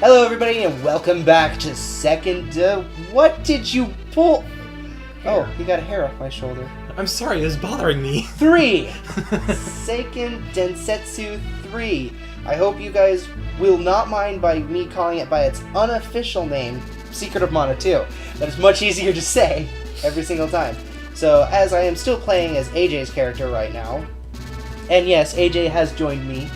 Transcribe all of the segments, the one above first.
Hello everybody and welcome back to Seiken what did you pull? Hair. Oh, you got a hair off my shoulder. I'm sorry, it was bothering me. 3! Seiken Densetsu 3. I hope you guys will not mind by me calling it by its unofficial name, Secret of Mana 2. That is much easier to say every single time. So, as I am still playing as AJ's character right now, and yes, AJ has joined me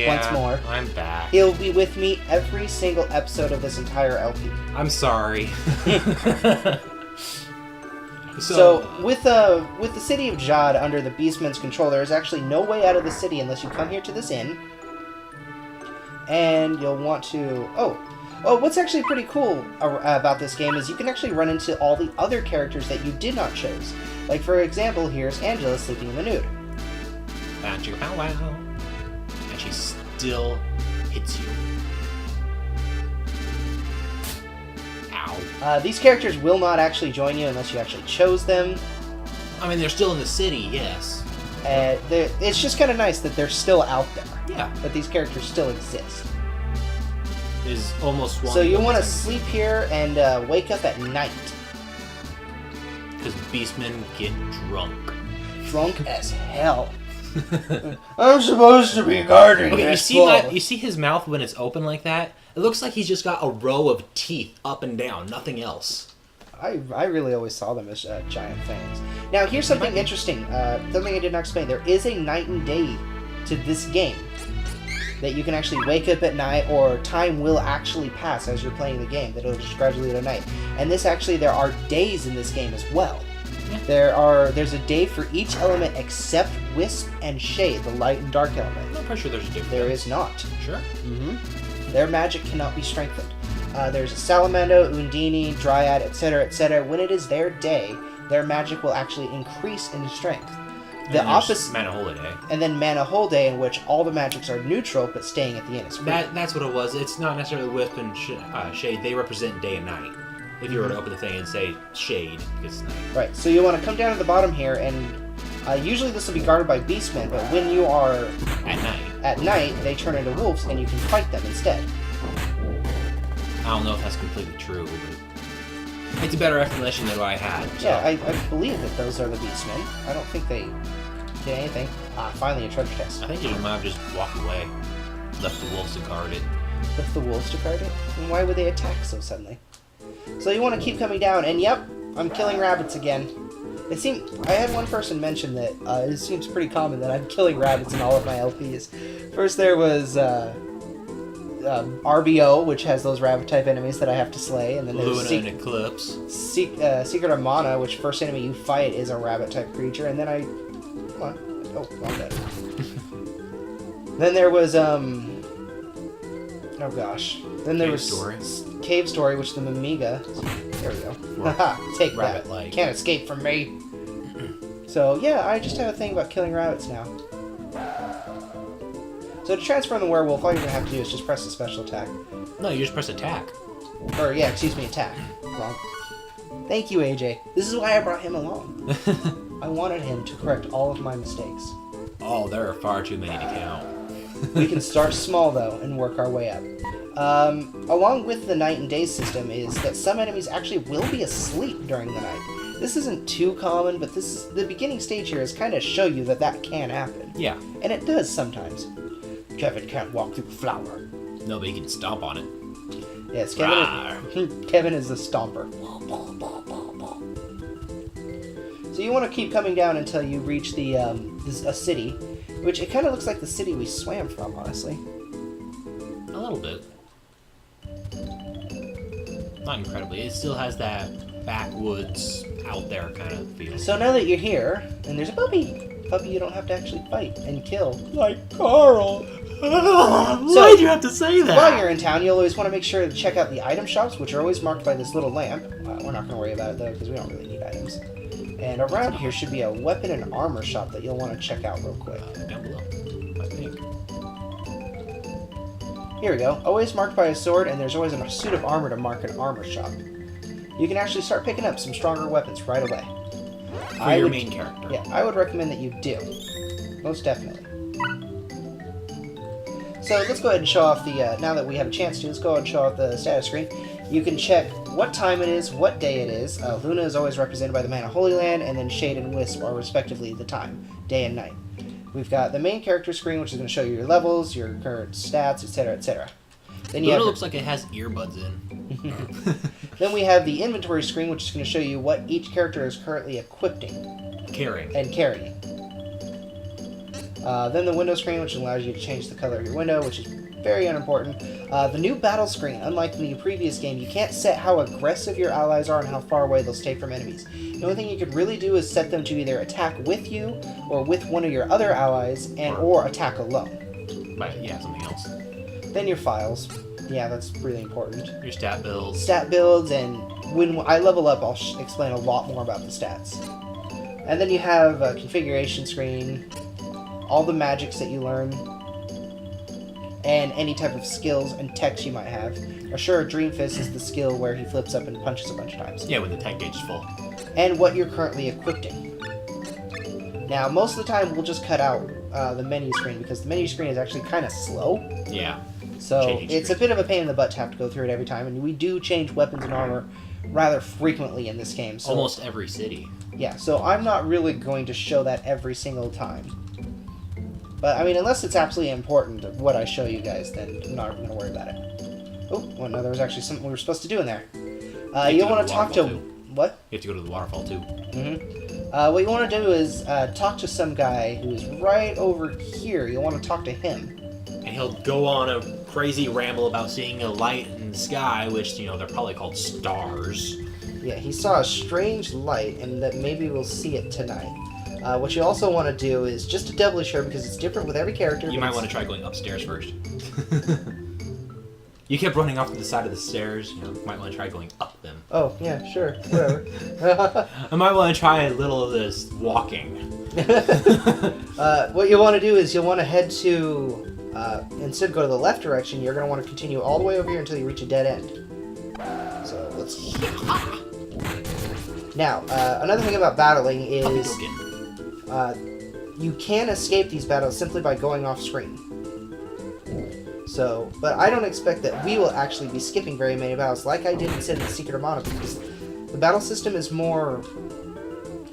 once more. I'm back. He'll be with me every single episode of this entire LP. I'm sorry. So with the city of Jade under the Beastman's control, there is actually no way out of the city unless you come here to this inn. And you'll want to... Oh, what's actually pretty cool about this game is you can actually run into all the other characters that you did not choose. Like, for example, here's Angela sleeping in the nude. Bow wow. And she still hits you. Ow. These characters will not actually join you unless you actually chose them. I mean, they're still in the city, yes. It's just kind of nice that they're still out there. Yeah. That these characters still exist. Is almost one. So you want to sleep here and wake up at night. Because beastmen get drunk. Drunk as hell. I'm supposed to be guarding this wall. You see his mouth when it's open like that? It looks like he's just got a row of teeth up and down, nothing else. I really always saw them as giant fangs. Now, here's something interesting. Something I did not explain. There is a night and day to this game. That you can actually wake up at night, or time will actually pass as you're playing the game. That it'll just gradually to night. And there are days in this game as well. Yeah. There's a day for each element except Wisp and Shade, the light and dark element. I'm pretty sure there's a difference. There is not. Sure. Mm-hmm. Their magic cannot be strengthened. There's a Salamando, Undini, Dryad, etc., etc. When it is their day, their magic will actually increase in strength. The opposite. Mana Holiday. And then Mana Holiday, in which all the magics are neutral, but staying at the end is free. That's what it was. It's not necessarily Wisp and Shade. They represent day and night. If you were to open the thing and say Shade, because it's night. Right. So you want to come down to the bottom here, and usually this will be guarded by beastmen, but when you are at night, they turn into wolves, and you can fight them instead. I don't know if that's completely true, but it's a better explanation than what I had. So. Yeah, I believe that those are the beastmen. I don't think they did anything. Finally a treasure chest. I think you might have just walked away, left the wolves to guard it. Left the wolves to guard it? And why would they attack so suddenly? So you want to keep coming down, and yep, I'm killing rabbits again. I had one person mention that it seems pretty common that I'm killing rabbits in all of my LPs. First there was RBO, which has those rabbit-type enemies that I have to slay, and then there's Luna and Eclipse. Secret of Mana, which first enemy you fight is a rabbit-type creature, and then Come on. Oh, wrong button. Then there was, oh gosh. Then there was Cave Story, which the Mimiga... There we go. Haha, take that. Can't escape from me. So, yeah, I just have a thing about killing rabbits now. So to transform the werewolf, all you're going to have to do is just press the special attack. No, you just press attack. Or, yeah, excuse me, attack. Wrong. Thank you, AJ. This is why I brought him along. I wanted him to correct all of my mistakes. Oh, there are far too many to count. We can start small, though, and work our way up. Along with the night and day system is that some enemies actually will be asleep during the night. This isn't too common, but this is the beginning stage here is kind of show you that can happen. Yeah. And it does sometimes. Kevin can't walk through flour. No, but he can stomp on it. Yes, Kevin is the stomper. So you want to keep coming down until you reach a city, which it kind of looks like the city we swam from, honestly. A little bit. Not incredibly. It still has that backwoods, out there kind of feel. So now that you're here, and there's a puppy. Puppy you don't have to actually fight and kill. Like Carl. Why'd you have to say that? While you're in town, you'll always want to make sure to check out the item shops, which are always marked by this little lamp. We're not going to worry about it, though, because we don't really need items. And around here should be a weapon and armor shop that you'll want to check out real quick. Down below, I think. Here we go. Always marked by a sword, and there's always a suit of armor to mark an armor shop. You can actually start picking up some stronger weapons right away. For your main character. Yeah, I would recommend that you do. Most definitely. So let's go ahead and show off the, now that we have a chance to, let's go ahead and show off the status screen. You can check what time it is, what day it is. Luna is always represented by the Man of Holy Land, and then Shade and Wisp are respectively the time, day and night. We've got the main character screen, which is going to show you your levels, your current stats, etc., etc. Then you Luna have looks like it has earbuds in. Then we have the inventory screen, which is going to show you what each character is currently equipping. Carrying. And carrying. Then the window screen, which allows you to change the color of your window, which is very unimportant. The new battle screen, unlike the previous game, you can't set how aggressive your allies are and how far away they'll stay from enemies. The only thing you could really do is set them to either attack with you or with one of your other allies, or attack alone. But yeah, something else. Then your files. Yeah, that's really important. Your stat builds. Stat builds, and when I level up, I'll explain a lot more about the stats. And then you have a configuration screen, all the magics that you learn, and any type of skills and techs you might have. Sure, Dream Fist is the skill where he flips up and punches a bunch of times. Yeah, when the tech gauge is full. And what you're currently equipping. Now, most of the time, we'll just cut out the menu screen, because the menu screen is actually kind of slow. Yeah. So it's a bit of a pain in the butt to have to go through it every time, and we do change weapons and armor rather frequently in this game. So, almost every city. Yeah, so I'm not really going to show that every single time. But, I mean, unless it's absolutely important of what I show you guys, then I'm not going to worry about it. Oh, well, no, there was actually something we were supposed to do in there. You'll want to talk to... What? You have to go to the waterfall, too. Mm-hmm. What you want to do is talk to some guy who is right over here. You'll want to talk to him. And he'll go on a crazy ramble about seeing a light in the sky, which, you know, they're probably called stars. Yeah, he saw a strange light, and that maybe we'll see it tonight. What you also want to do is, just to doubly sure, because it's different with every character... You might want to try going upstairs first. You kept running off to the side of the stairs. You know, might want to try going up them. Oh, yeah, sure. Whatever. I might want to try a little of this walking. What you want to do is you'll want to head to... instead of go to the left direction, you're going to want to continue all the way over here until you reach a dead end. So, let's... Now, another thing about battling is... you can escape these battles simply by going off screen. So, but I don't expect that we will actually be skipping very many battles like I did in the Secret of Mana, because the battle system is more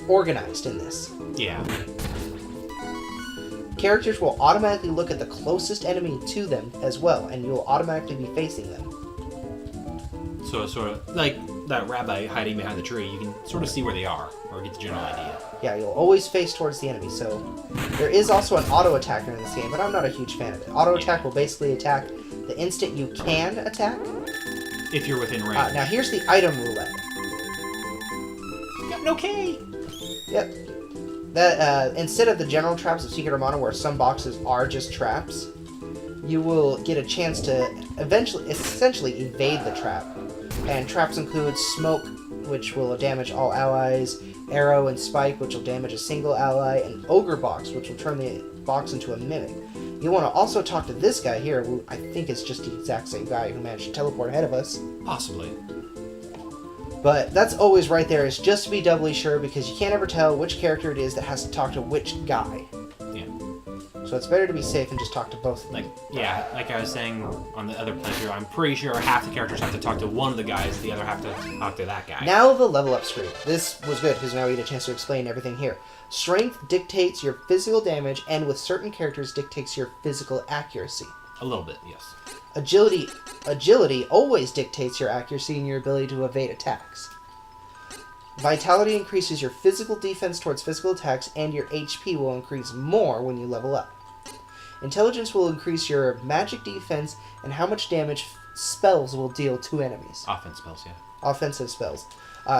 organized in this. Yeah. Characters will automatically look at the closest enemy to them as well, and you'll automatically be facing them. So sort of like that rabbi hiding behind the tree, you can sort of see where they are, or get the general idea. Yeah, you'll always face towards the enemy. So there is also an auto attacker in this game, but I'm not a huge fan of it. Auto attack will basically attack the instant you can attack. If you're within range. Now here's the item roulette. Got no K. Yep. That instead of the general traps of Secret of Mana, where some boxes are just traps, you will get a chance to essentially evade the trap. And traps include Smoke, which will damage all allies, Arrow and Spike, which will damage a single ally, and Ogre Box, which will turn the box into a mimic. You want to also talk to this guy here, who I think is just the exact same guy who managed to teleport ahead of us. Possibly. But that's always right there. It's just to be doubly sure, because you can't ever tell which character it is that has to talk to which guy. Yeah. So it's better to be safe and just talk to both of them. Like I was saying on the other playthrough, I'm pretty sure half the characters have to talk to one of the guys, the other have to talk to that guy. Now the level up screen. This was good, because now we get a chance to explain everything here. Strength dictates your physical damage, and with certain characters dictates your physical accuracy. A little bit, yes. Agility always dictates your accuracy and your ability to evade attacks. Vitality increases your physical defense towards physical attacks, and your HP will increase more when you level up. Intelligence will increase your magic defense and how much damage spells will deal to enemies. Offense spells, yeah. Offensive spells.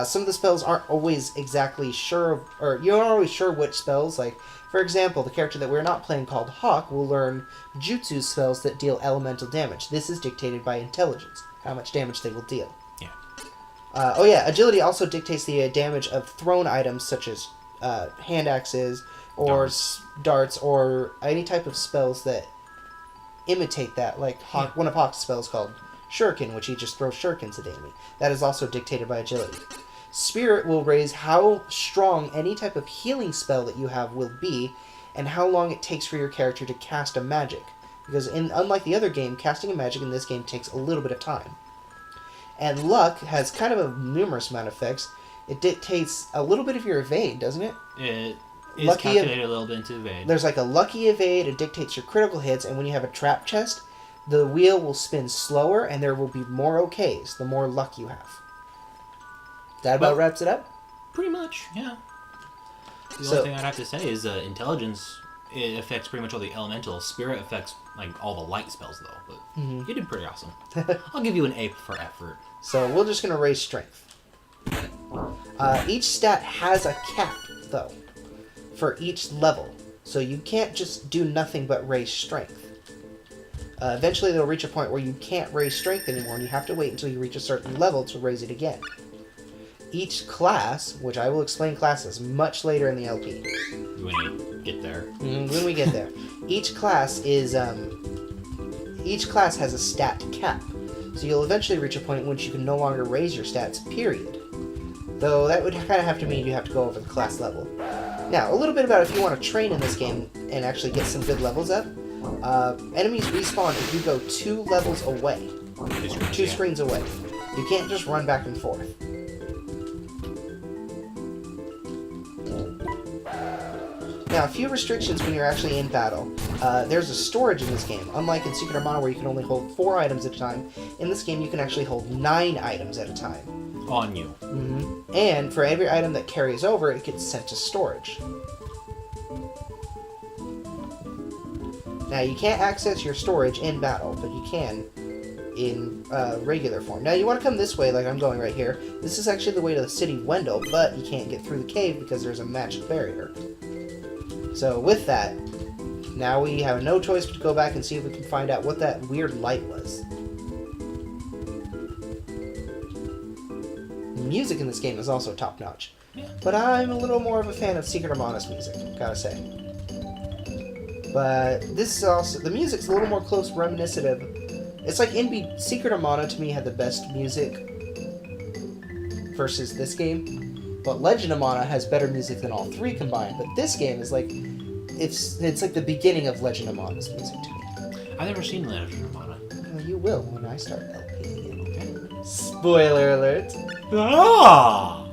Some of the spells aren't always exactly sure, or you're not always sure which spells. Like, for example, the character that we're not playing called Hawk will learn Jutsu spells that deal elemental damage. This is dictated by intelligence, how much damage they will deal. Yeah. Agility also dictates the damage of thrown items such as hand axes or darts or any type of spells that imitate that, like one of Hawk's spells called Shuriken, which he just throws shurikens at the enemy. That is also dictated by agility. Spirit will raise how strong any type of healing spell that you have will be, and how long it takes for your character to cast a magic. Because unlike the other game, casting a magic in this game takes a little bit of time. And luck has kind of a numerous amount of effects. It dictates a little bit of your evade, doesn't it? It is calculated a little bit into evade. There's like a lucky evade, it dictates your critical hits, and when you have a trap chest, the wheel will spin slower and there will be more OKs the more luck you have. That about wraps it up? Pretty much, yeah. The only thing I'd have to say is intelligence, it affects pretty much all the elementals. Spirit affects like all the light spells though, but you did pretty awesome. I'll give you an A for effort. So we're just going to raise strength. Each stat has a cap though for each level. So you can't just do nothing but raise strength. Eventually they'll reach a point where you can't raise strength anymore and you have to wait until you reach a certain level to raise it again. Each class, which I will explain classes much later in the LP. When you get there. When we get there. Each class is, each class has a stat cap. So you'll eventually reach a point in which you can no longer raise your stats, period. Though that would kind of have to mean you have to go over the class level. Now, a little bit about if you want to train in this game and actually get some good levels up. Enemies respawn if you go 2 levels away. 2 screens away. You can't just run back and forth. Now, a few restrictions when you're actually in battle. There's a storage in this game. Unlike in Secret of Mana where you can only hold 4 items at a time, in this game you can actually hold 9 items at a time. On you. And for every item that carries over, it gets sent to storage. Now, you can't access your storage in battle, but you can in regular form. Now, you want to come this way, like I'm going right here. This is actually the way to the city of Wendell, but you can't get through the cave because there's a magic barrier. So, with that, now we have no choice but to go back and see if we can find out what that weird light was. The music in this game is also top-notch. Yeah. But I'm a little more of a fan of Secret of Mana's music, gotta say. But this is also... the music's a little more close reminiscent of... it's like Secret of Mana to me had the best music versus this game. But Legend of Mana has better music than all 3 combined. But this game is like... It's like the beginning of Legend of Mana's music to me. I've never seen Legend of Mana. Well, you will when I start LPing it. Okay. Spoiler alert. Ah!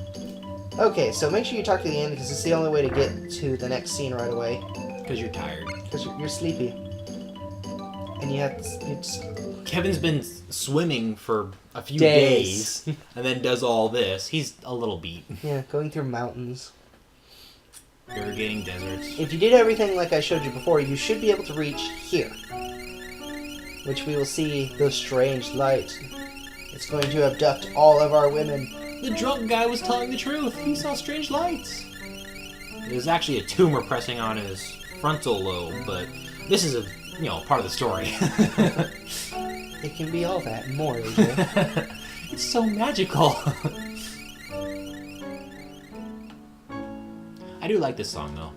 Okay, so make sure you talk to the end because it's the only way to get to the next scene right away. Because you're tired. Because you're sleepy. And you have... Kevin's been swimming for a few days and then does all this. He's a little beat. Yeah, going through mountains. Irrigating deserts. If you did everything like I showed you before, you should be able to reach here. Which we will see the strange light. It's going to abduct all of our women. The drunk guy was telling the truth. He saw strange lights. There's actually a tumor pressing on his frontal lobe, but this is part of the story. It can be all that and more, AJ. It's so magical. I do like this song, though.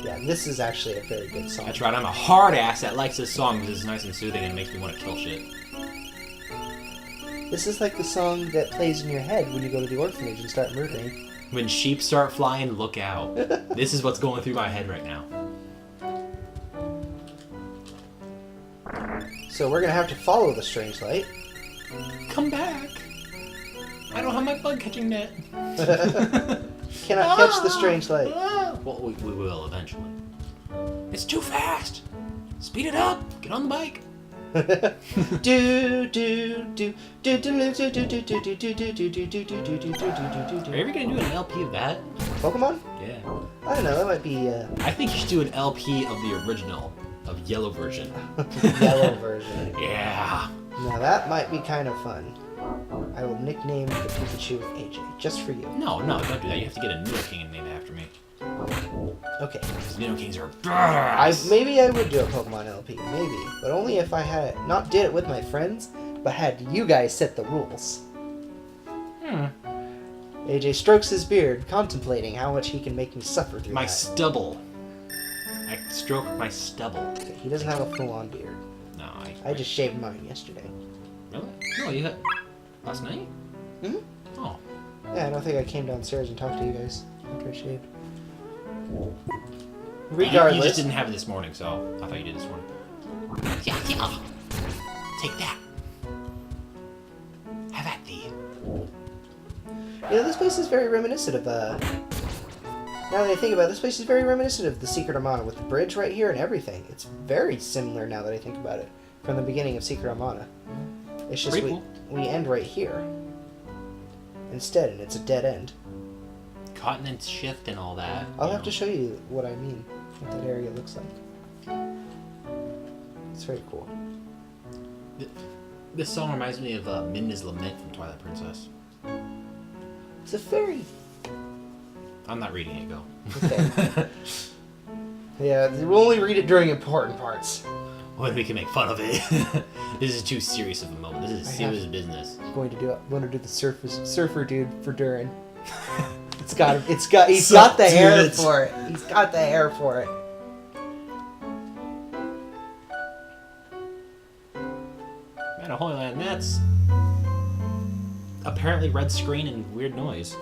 Yeah, this is actually a very good song. That's right, I'm a hard ass that likes this song because it's nice and soothing and makes me want to kill shit. This is like the song that plays in your head when you go to the orphanage and start murdering. When sheep start flying, look out. This is what's going through my head right now. So we're going to have to follow the strange light. Come back. I don't have my bug catching net. Cannot catch the strange light. Well, we will eventually. It's too fast. Speed it up. Get on the bike. do do do do do do do do do do do do do do do Are you ever gonna do an LP of that? Pokemon? Yeah. I don't know. That might be. I think you should do an LP of the original, of yellow version. Yellow version. Yeah. Now that might be kind of fun. I will nickname the Pikachu AJ just for you. No, don't do that. You have to get a Nidoking and name it after me. Okay. Because Nidokings are badass. Maybe I would do a Pokemon LP, maybe, but only if I had not did it with my friends, but had you guys set the rules. AJ strokes his beard, contemplating how much he can make me suffer through my that. stubble. I stroke my stubble. Okay, he doesn't have a full-on beard. No, I just shaved mine yesterday. Really? No, you had last night? Hmm? Oh. Yeah, I don't think I came downstairs and talked to you guys after I shaved. You Regardless. just didn't have it this morning, so I thought you did this morning. Yeah. Take that. Have at thee. This place is very reminiscent of, now that I think about it, this place is very reminiscent of the Secret of Mana with the bridge right here and everything. It's very similar now that I think about it, from the beginning of Secret of Mana. It's just we end right here instead, and it's a dead end. Continents shift and all that. I'll have to show you what I mean, what that area looks like. It's very cool. This song reminds me of Midna's Lament from Twilight Princess. It's a very... I'm not reading it, go. Okay. Yeah, we'll only read it during important parts. Well, we can make fun of it. This is too serious of a moment. This is serious business. I'm going to do the surfer dude for Durin. He's got the hair for it. He's got the hair for it. Man, Holy Land, that's apparently red screen and weird noise.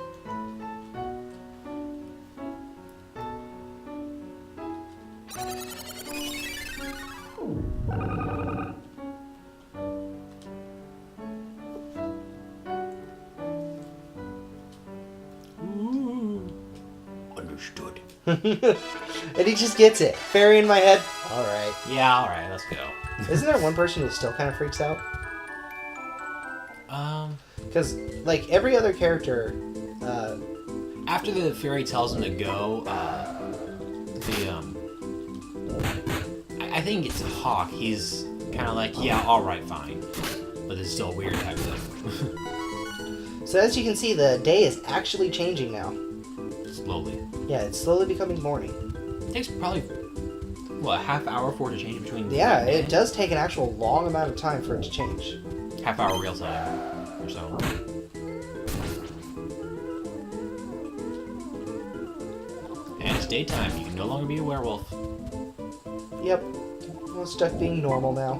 Understood. And he just gets it. Fairy in my head. All right. Yeah, all right. Let's go. Isn't there one person who still kind of freaks out? Because like every other character, after the fairy tells him to go, I think it's Hawk. He's kind of like, yeah, all right, fine, but it's still weird type thing. So as you can see, the day is actually changing now. Slowly. Yeah, it's slowly becoming morning. It takes probably, what, a half hour for it to change between... Yeah, it does take an actual long amount of time for it to change. Half hour real time, or so. And it's daytime. You can no longer be a werewolf. Yep. I'm stuck being normal now.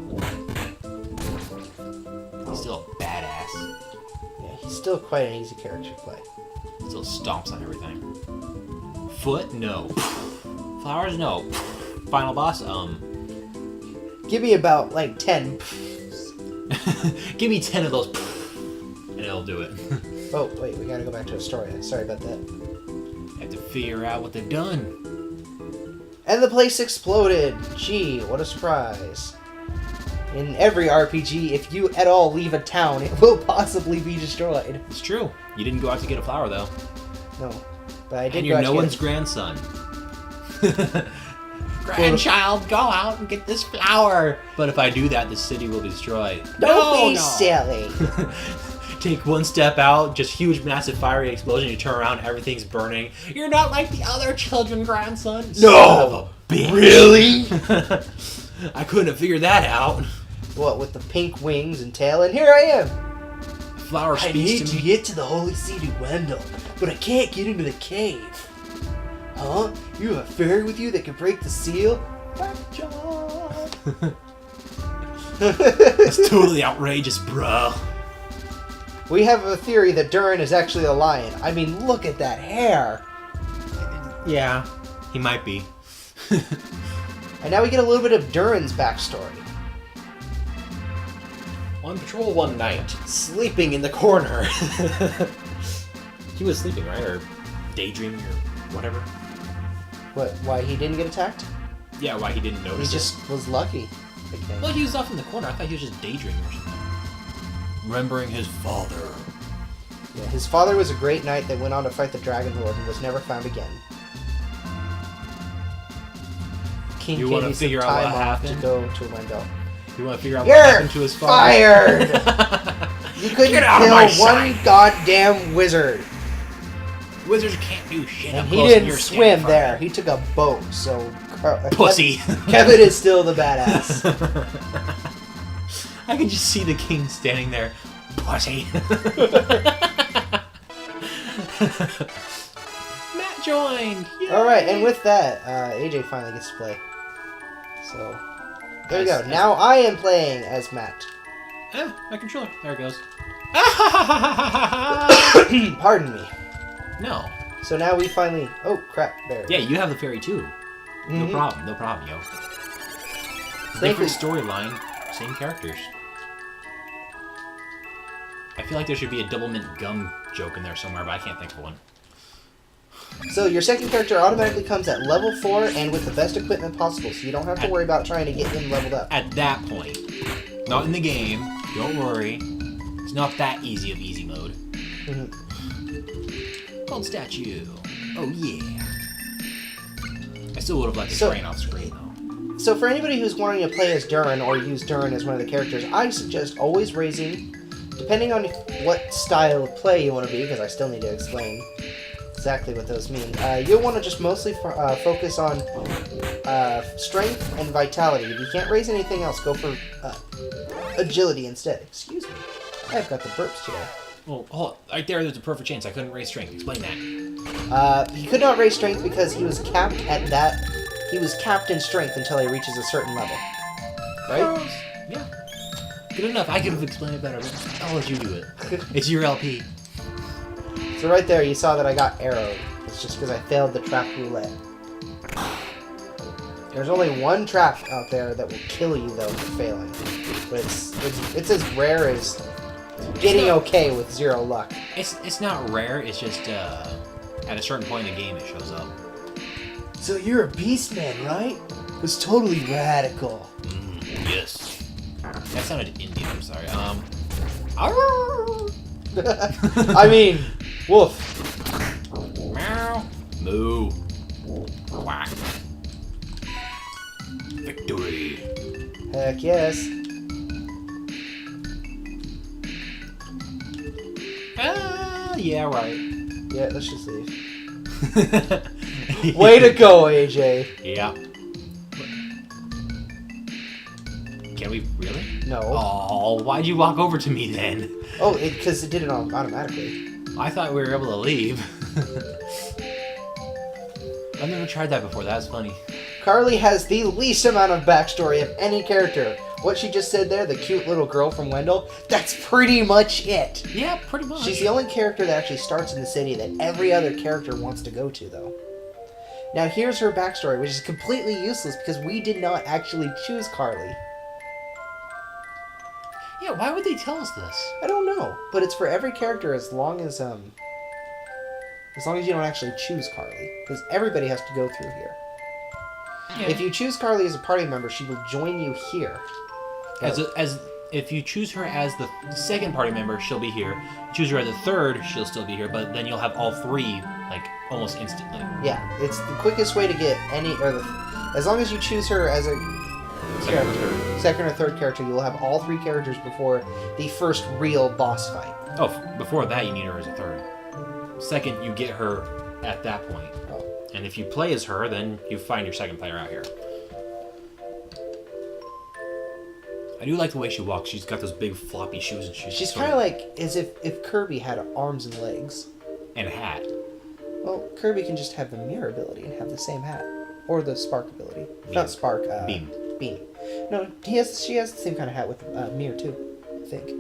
He's still a badass. Yeah, he's still quite an easy character to play. Still stomps on everything. Foot? No. Flowers? No. Final boss? Give me about, like, 10. Give me 10 of those and it'll do it. Oh, wait, we gotta go back to Astoria. Sorry about that. Have to figure out what they've done. And the place exploded! Gee, what a surprise. In every RPG, if you at all leave a town, it will possibly be destroyed. It's true. You didn't go out to get a flower, though. No. But I did and go you're out no to one's grandson. Grandchild, go out and get this flower. But if I do that, the city will be destroyed. Don't be silly. Take one step out, just huge, massive, fiery explosion. You turn around, everything's burning. You're not like the other children, grandson. No! Bitch. Really? I couldn't have figured that out. What, with the pink wings and tail? And here I am. Flower I speaks need to to me. get to the Holy City window, but I can't get into the cave. Huh? You have a fairy with you that can break the seal? Whack job. That's totally outrageous, bro. We have a theory that Durin is actually a lion. I mean, look at that hair. Yeah, he might be. And now we get a little bit of Durin's backstory. On patrol one night, sleeping in the corner. He was sleeping, right? Or daydreaming or whatever. What, why he didn't get attacked? Yeah, why he didn't notice He just was lucky, I think. Well, he was off in the corner. I thought he was just daydreaming or something. Remembering his father. Yeah, his father was a great knight that went on to fight the Dragon Lord and was never found again. King You want to gave me figure some out time what off to happened? go to Wendell. You want to figure out You're what happened to his father? fired! You couldn't Get out of kill my one sight! goddamn wizard. Wizards can't do shit. And up he close and didn't you're swim standing there. front. He took a boat, so... Pussy. Kevin is still the badass. I can just see the king standing there. Pussy. Matt joined. Yay! Alright, and with that, AJ finally gets to play. So, there we go. Nice. Now I am playing as Matt. My controller. There it goes. Pardon me. No. So now we finally... Oh, crap. There. Yeah, you have the fairy too. No Mhm. problem. No problem, yo. Different storyline, same characters. I feel like there should be a double mint gum joke in there somewhere, but I can't think of one. So your second character automatically comes at level 4 and with the best equipment possible, so you don't have to worry about trying to get him leveled up. At that point. Not in the game. Don't worry. It's not that easy of easy mode. Gold statue. Oh yeah. I still would have liked the train off screen though. So for anybody who's wanting to play as Durin or use Durin as one of the characters, I suggest always raising, depending on what style of play you want to be, because I still need to explain exactly what those mean. You'll want to just mostly focus on strength and vitality. If you can't raise anything else, go for agility instead. Excuse me. I've got the burps today. Well, hold on. Right there's a perfect chance I couldn't raise strength. Explain that. He could not raise strength because he was capped at that. He was capped in strength until he reaches a certain level. Right? Yeah. Good enough. I could have explained it better, but I'll let you do it. It's your LP. So right there, you saw that I got arrowed. It's just because I failed the trap roulette. There's only one trap out there that will kill you, though, for failing. But it's as rare as getting okay with 0 luck. It's not rare, it's just, at a certain point in the game it shows up. So you're a beastman, right? It was totally radical. Yes. That sounded Indian, I'm sorry. I mean, woof. Meow. Moo. Quack. Victory. Heck yes. Yeah, right. Yeah, let's just leave. Way to go, AJ. Yeah. Can we really? No. Oh, why'd you walk over to me then? Oh, because it did it automatically. I thought we were able to leave. I've never tried that before. That's funny. Carly has the least amount of backstory of any character. What she just said there, the cute little girl from Wendell, that's pretty much it. Yeah, pretty much. She's the only character that actually starts in the city that every other character wants to go to, though. Now, here's her backstory, which is completely useless because we did not actually choose Carly. Yeah, why would they tell us this? I don't know, but it's for every character as long as you don't actually choose Carly, because everybody has to go through here. Yeah. If you choose Carly as a party member, she will join you here. If you choose her as the second party member, she'll be here. Choose her as the third, she'll still be here, but then you'll have all three, like, almost instantly. Yeah, it's the quickest way to get any, as long as you choose her as a second or third character, you'll have all 3 characters before the first real boss fight. Oh, before that you need her as a third. Second, you get her at that point. Oh. And if you play as her, then you find your second player out here. I do like the way she walks. She's got those big floppy shoes and she's kind of like as if Kirby had arms and legs. And a hat. Well, Kirby can just have the mirror ability and have the same hat. Or the spark ability. Beam. Not spark, Beam. Beam. No, she has the same kind of hat with mirror too, I think.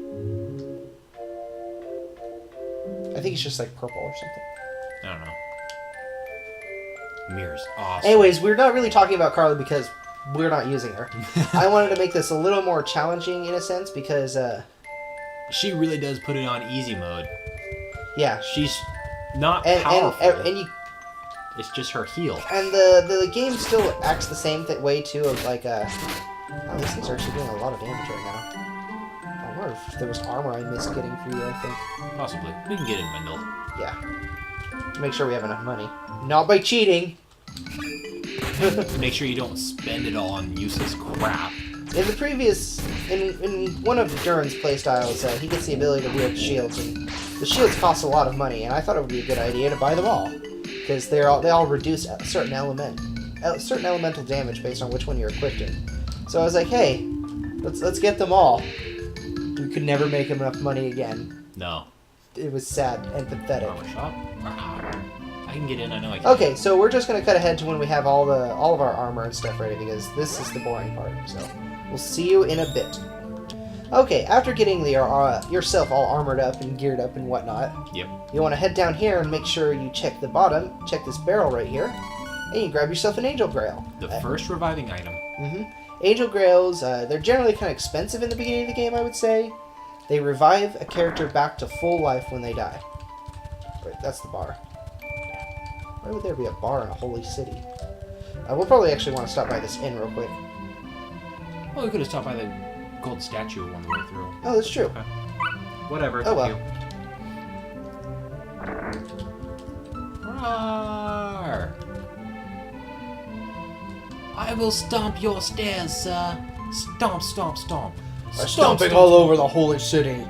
I think it's just like purple or something. I don't know. Mirror's awesome. Anyways, we're not really talking about Carly because we're not using her. I wanted to make this a little more challenging in a sense because she really does put it on easy mode. Yeah, she's not powerful. And you, it's just her heel. And the game still acts the same way too. Of like, oh, these things are actually doing a lot of damage right now. I wonder if there was armor I missed getting for you. I think possibly we can get in Wendell. Yeah, make sure we have enough money. Not by cheating. Make sure you don't spend it all on useless crap. In the previous, in one of Durin's playstyles, he gets the ability to wield shields, and the shields cost a lot of money. And I thought it would be a good idea to buy them all, because they all reduce a certain elemental damage based on which one you're equipped in. So I was like, hey, let's get them all. We could never make enough money again. No. It was sad and pathetic. Armor shop. I can get in. I know I can. Okay, so we're just gonna cut ahead to when we have all of our armor and stuff ready, because this is the boring part. So we'll see you in a bit. Okay, after getting yourself all armored up and geared up and whatnot, yep, you want to head down here and make sure you check the bottom, check this barrel right here, and you grab yourself an angel grail. The first reviving item. Mm-hmm. Angel Grails, they're generally kind of expensive in the beginning of the game, I would say. They revive a character back to full life when they die. Wait, that's the bar. Why would there be a bar in a holy city? We'll probably actually want to stop by this inn real quick. Well, we could have stopped by the gold statue on the way through. Oh, that's true. Okay. Whatever. Oh, well. Roar! I will stomp your stairs, sir. Stomp, stomp, stomp. Stomping all over the holy city.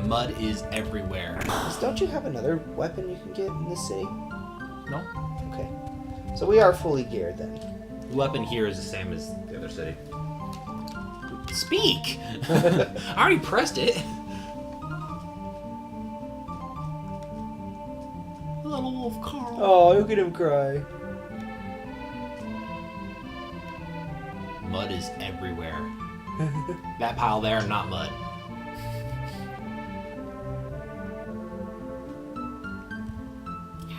Mud is everywhere. Don't you have another weapon you can get in this city? No. Okay. So we are fully geared then. The weapon here is the same as the other city. Speak! I already pressed it. Little wolf Carl. Oh, look at him cry. Mud is everywhere. That pile there, not mud.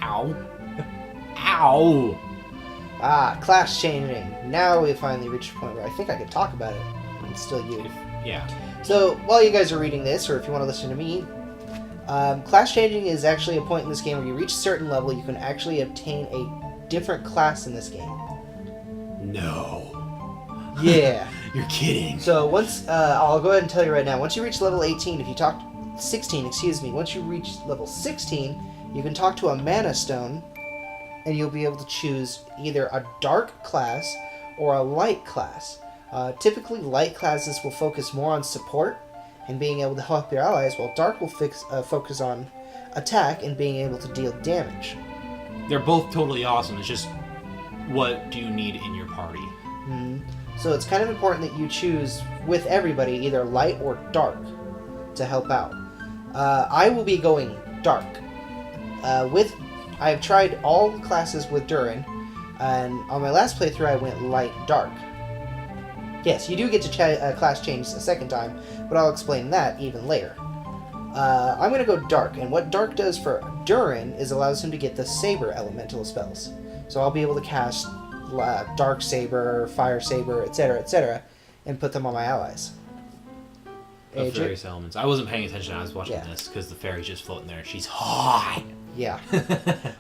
Ow. Ow! Ah, class changing. Now we finally reached a point where I think I could talk about it. It's still you. Yeah. So, while you guys are reading this, or if you want to listen to me, class changing is actually a point in this game where you reach a certain level, you can actually obtain a different class in this game. No. Yeah. You're kidding. So, once, I'll go ahead and tell you right now, once you reach level 18, if you talk, 16, excuse me, once you reach level 16, you can talk to a mana stone, and you'll be able to choose either a dark class or a light class. Typically, light classes will focus more on support and being able to help your allies, while dark will focus on attack and being able to deal damage. They're both totally awesome. It's just, what do you need in your party? Mm-hmm. So it's kind of important that you choose with everybody either light or dark to help out. I will be going dark. I've tried all the classes with Durin, and on my last playthrough I went light-dark. Yes, you do get to class change a second time, but I'll explain that even later. I'm going to go dark, and what dark does for Durin is allows him to get the saber elemental spells. So I'll be able to cast dark saber, fire saber, etc., and put them on my allies. Of various elements. I wasn't paying attention when I was watching this, because the fairy's just floating there, and she's hot! Yeah.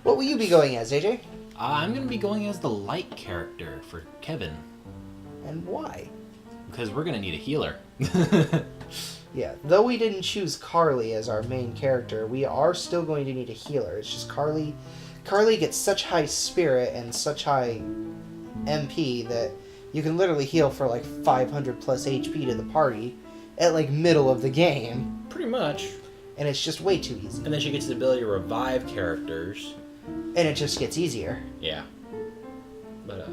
What will you be going as, AJ? I'm going to be going as the light character for Kevin. And why? Because we're going to need a healer. Yeah, though we didn't choose Carly as our main character, we are still going to need a healer. It's just Carly gets such high spirit and such high MP that you can literally heal for like 500 plus HP to the party at like middle of the game. Pretty much. And it's just way too easy. And then she gets the ability to revive characters. And it just gets easier. Yeah. But,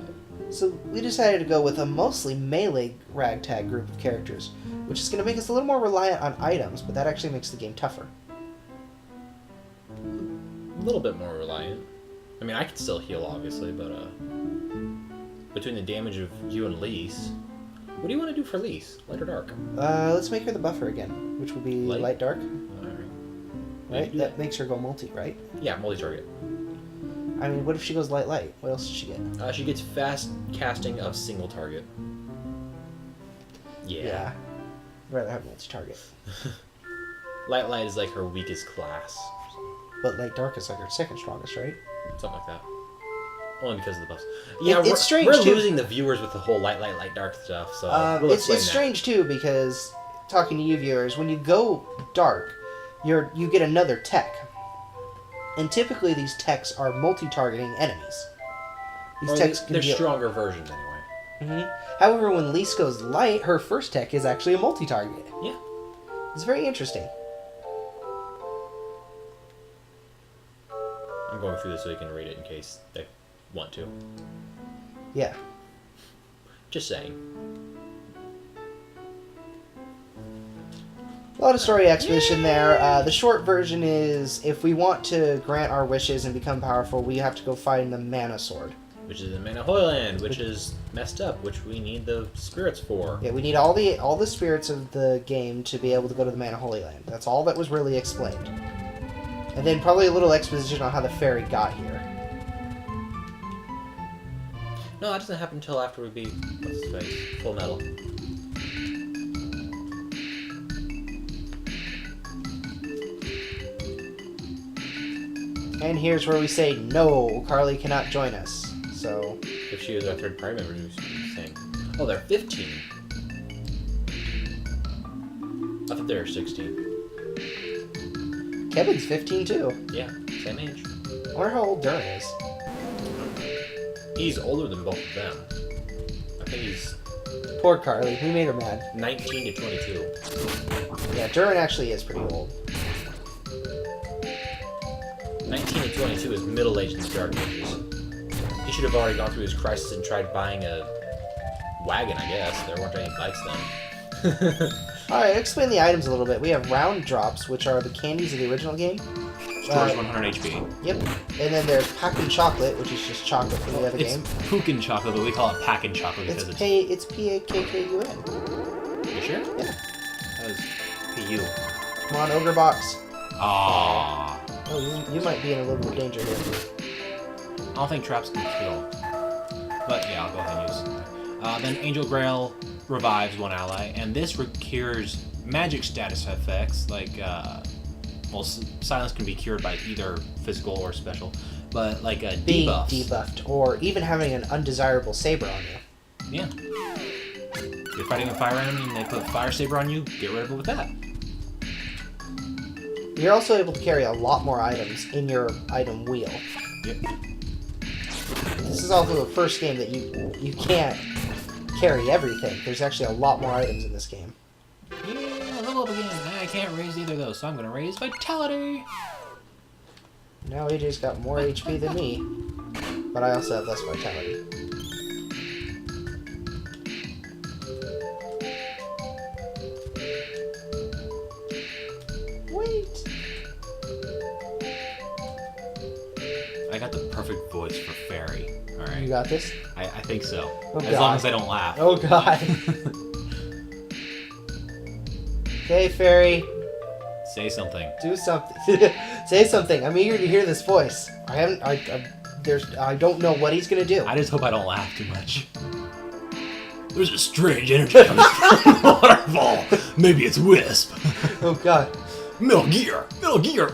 So we decided to go with a mostly melee ragtag group of characters, which is going to make us a little more reliant on items, but that actually makes the game tougher. a little bit more reliant. I mean, I can still heal, obviously, but, between the damage of you and Lise, what do you want to do for Lise? Light or dark? Let's make her the buffer again, which will be light dark. Alright. Right? That makes her go multi, right? Yeah, multi-target. I mean, what if she goes light? What else does she get? She gets fast casting of single target. Yeah. I'd rather have multi-target. Light is like her weakest class. But light dark is like her second strongest, right? Something like that. Only because of the buffs. Yeah, it's strange we're too. Losing the viewers with the whole light dark stuff. So we'll it's strange too, because talking to you viewers, when you go dark, you get another tech. And typically these techs are multi-targeting enemies. These techs can they're deal... stronger versions anyway. Mm-hmm. However, when Lise goes light, her first tech is actually a multi-target. Yeah. It's very interesting. I'm going through this so you can read it in case they want to. Yeah. Just saying. A lot of story exposition there. The short version is, if we want to grant our wishes and become powerful, we have to go find the Mana Sword. Which is in Mana Holy Land, which is messed up, which we need the spirits for. Yeah, we need all the spirits of the game to be able to go to the Mana Holy Land. That's all that was really explained. And then probably a little exposition on how the fairy got here. No, that doesn't happen until after we beat what's his face? Full Metal. And here's where we say, no, Carly cannot join us. So... If she was our third party member, who's saying, oh, they're 15. I thought they were 16. Kevin's 15 too. Yeah, same age. I wonder how old Durin is. He's older than both of them. I think he's... Poor Carly, we made her mad. 19 to 22. Yeah, Durin actually is pretty old. 19 to 22 is middle age in the Dark Ages. He should have already gone through his crisis and tried buying a wagon, I guess. There weren't any bikes then. Alright, explain the items a little bit. We have round drops, which are the candies of the original game. Stores 100 HP. Yep. And then there's Packin' Chocolate, which is just chocolate from the other game. It's Pukin chocolate, but we call it Packin' chocolate because it's P-A-K-K-U-N. You sure? Yeah. That was P-U. Come on, Ogre Box. Aww. Oh, you might be in a little bit of danger here. I don't think traps can kill. But yeah, I'll go ahead and use it. Then Angel Grail revives one ally, and this cures magic status effects, like, well, silence can be cured by either physical or special, but like a being debuff. debuffed, or even having an undesirable saber on you. Yeah. You're fighting a fire enemy and they put fire saber on you, get rid of it with that. You're also able to carry a lot more items in your item wheel. Yep. This is also the first game that you can't carry everything. There's actually a lot more items in this game. Yeah, level up again. I can't raise either of those, so I'm going to raise Vitality. Now AJ's got more HP than me, but I also have less Vitality. Wait! I got the perfect voice for Fairy. Alright. You got this? I think so. Oh, as God. long as I don't laugh. Oh god. Okay, Fairy. Say something. Do something. Say something. I'm eager to hear this voice. I don't know what he's gonna do. I just hope I don't laugh too much. There's a strange energy coming from the waterfall. Maybe it's Wisp. Oh god. Metal Gear. Metal Gear.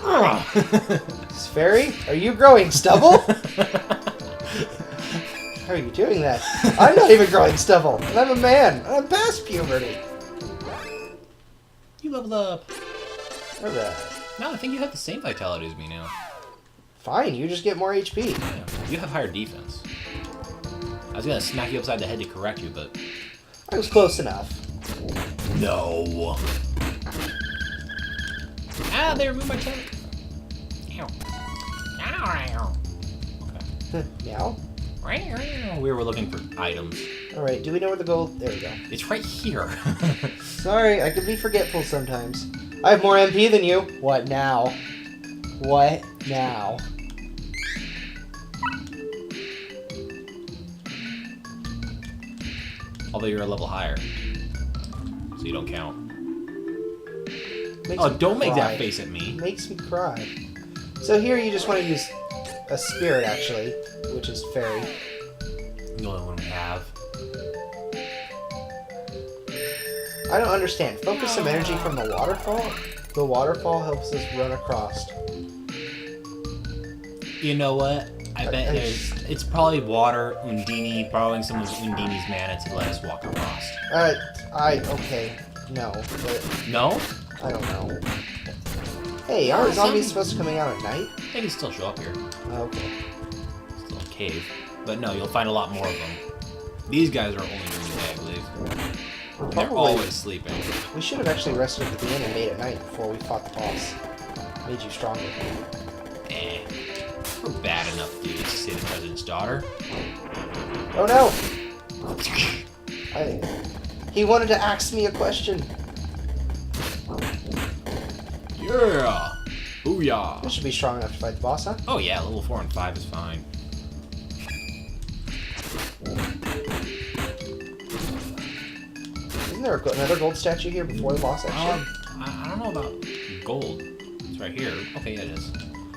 Fairy, are you growing stubble? How are you doing that? I'm not even growing stubble, and I'm a man. I'm past puberty. You leveled up. Alright. No, I think you have the same vitality as me now. Fine, you just get more HP. Yeah. You have higher defense. I was gonna smack you upside the head to correct you, but... I was close enough. No. Ah, they removed my tank. Ow. Ow. Okay. Meow. We were looking for items. Alright, do we know where the gold... There we go. It's right here. Sorry, I can be forgetful sometimes. I have more MP than you. What now? What now? Although you're a level higher. So you don't count. Makes Oh, me don't make cry. that face at me. Makes me cry. So here you just want to use a spirit, actually, which is fairy. The only one we have. I don't understand. Focus some energy from the waterfall? The waterfall helps us run across. You know what? I bet it's probably water, Undini, borrowing some of Undini's mana to let us walk across. Okay. No. But No? I don't know. Hey, aren't zombies supposed to be coming out at night? They can still show up here. Okay. Still a cave. But no, you'll find a lot more of them. These guys are only during the day, I believe. They're always sleeping. We should have actually rested at the beginning and made it night before we fought the boss. Made you stronger. Eh. We're bad enough, dude, to say the president's daughter. Oh no! He wanted to ask me a question. Yeah! Booyah! We should be strong enough to fight the boss, huh? Oh yeah, level 4 and 5 is fine. Isn't there another gold statue here before the boss, actually? I don't know about gold. It's right here. Okay, it is.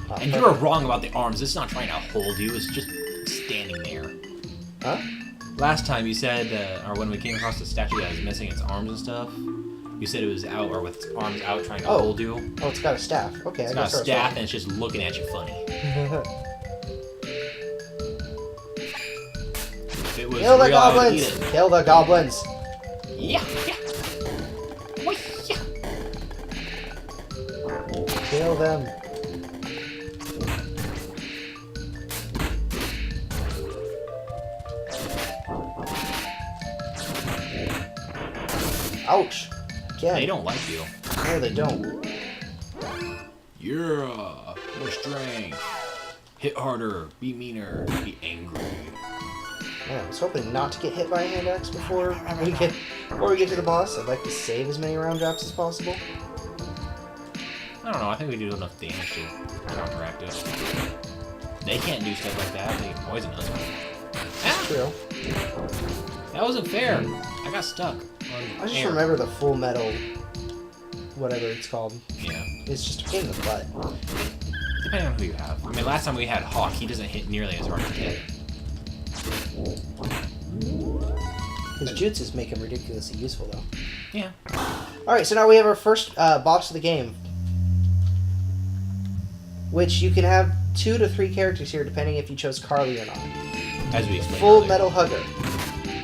And Perfect. you were wrong about the arms. It's not trying to hold you. It's just standing there. Huh? Last time you said, or when we came across the statue that was missing its arms and stuff, you said it was out, or with its arms out trying to hold you. Oh, it's got a staff. Okay, it's got a staff and it's just looking at you funny. If it was Kill the real, I would goblins! eat it. Kill the goblins! Yeah. Wait, yeah. Kill them. Ouch. Again. They don't like you. No, they don't. Yeah. More strength. Hit harder. Be meaner. Be angry. Man, I was hoping not to get hit by a hand axe before we get to the boss. I'd like to save as many round drops as possible. I don't know. I think we do enough damage to counteract it. They can't do stuff like that. They can poison us. That's true. That wasn't fair. I got stuck. I just remember the full metal, whatever it's called. Yeah. It's just a pain in the butt. Depending on who you have. I mean, last time we had Hawk, he doesn't hit nearly as hard as Kid. His jutsus make him ridiculously useful, though. Yeah. Alright, so now we have our first boss of the game. Which you can have 2 to 3 characters here, depending if you chose Carly or not. As we explained Full earlier. Metal Hugger.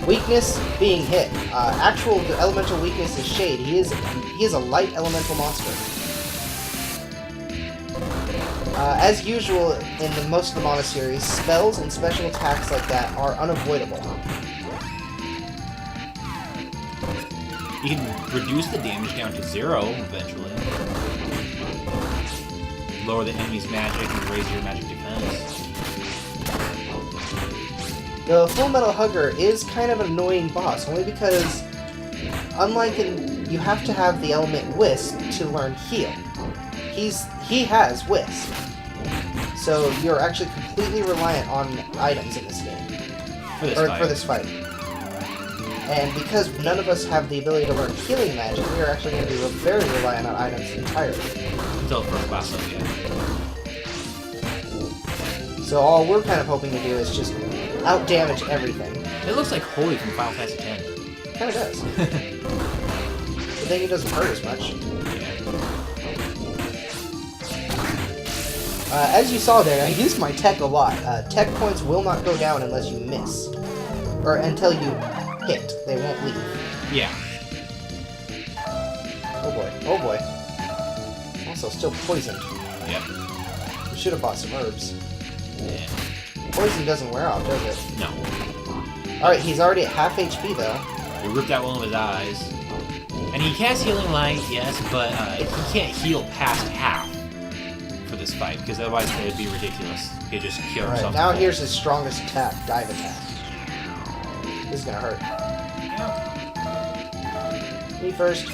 Weakness, being hit. Actual elemental weakness is Shade. He is a light elemental monster. As usual in most of the monasteries, spells and special attacks like that are unavoidable. You can reduce the damage down to 0 eventually. Lower the enemy's magic and raise your magic defense. The Full Metal Hugger is kind of an annoying boss, only because, unlike you have to have the element Wisp to learn Heal. He has Wisp. So you're actually completely reliant on items in this game. For this fight. And because none of us have the ability to learn healing magic, we are actually going to be very reliant on items entirely. Until first class up, yeah. So all we're kind of hoping to do is just out-damage everything. It looks like Holy from Final Fantasy X. Kind of does. But then it doesn't hurt as much. As you saw there, I used my tech a lot. Tech points will not go down unless you miss. Or until you hit. They won't leave. Yeah. Oh boy. Oh boy. Also, still poisoned. Yep. We should have bought some herbs. Yeah. Poison doesn't wear off, does it? No. Alright, he's already at half HP, though. We ripped out one of his eyes. And he casts Healing Light, yes, but he can't heal past half for this fight, because otherwise it would be ridiculous. He'd just kill himself. Alright, now here's his strongest attack, Dive Attack. This is gonna hurt. Me first.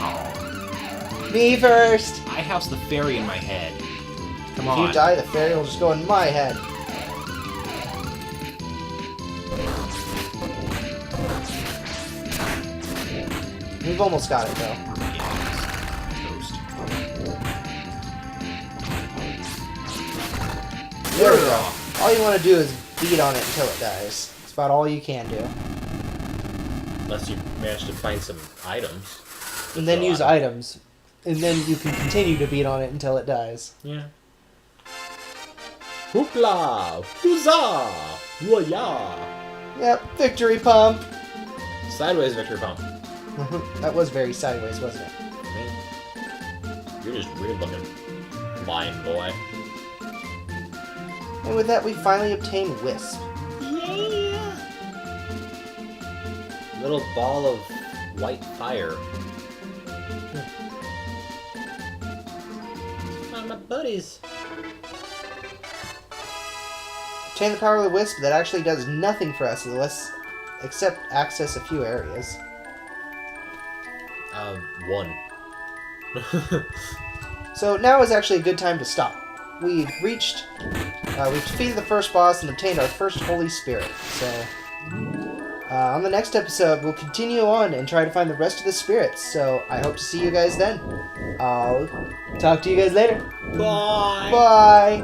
Oh. Me first! I house the fairy in my head. Come on. If you die, the fairy will just go in my head. We've almost got it, though. Yeah, toast. There we go. All you want to do is beat on it until it dies. It's about all you can do. Unless you manage to find some items. And then use items. And then you can continue to beat on it until it dies. Yeah. Hoopla! Huzzah! Whoa-ya! Yep, victory pump! Sideways victory pump. That was very sideways, wasn't it? Man, you're just weird looking. Blind boy. And with that, we finally obtain Wisp. Yeah! Little ball of white fire. My buddies. Obtain the power of the Wisp that actually does nothing for us except access a few areas. One. So now is actually a good time to stop. We've defeated the first boss and obtained our first Holy Spirit. So, on the next episode, we'll continue on and try to find the rest of the spirits. So, I hope to see you guys then. I'll talk to you guys later. Bye! Bye!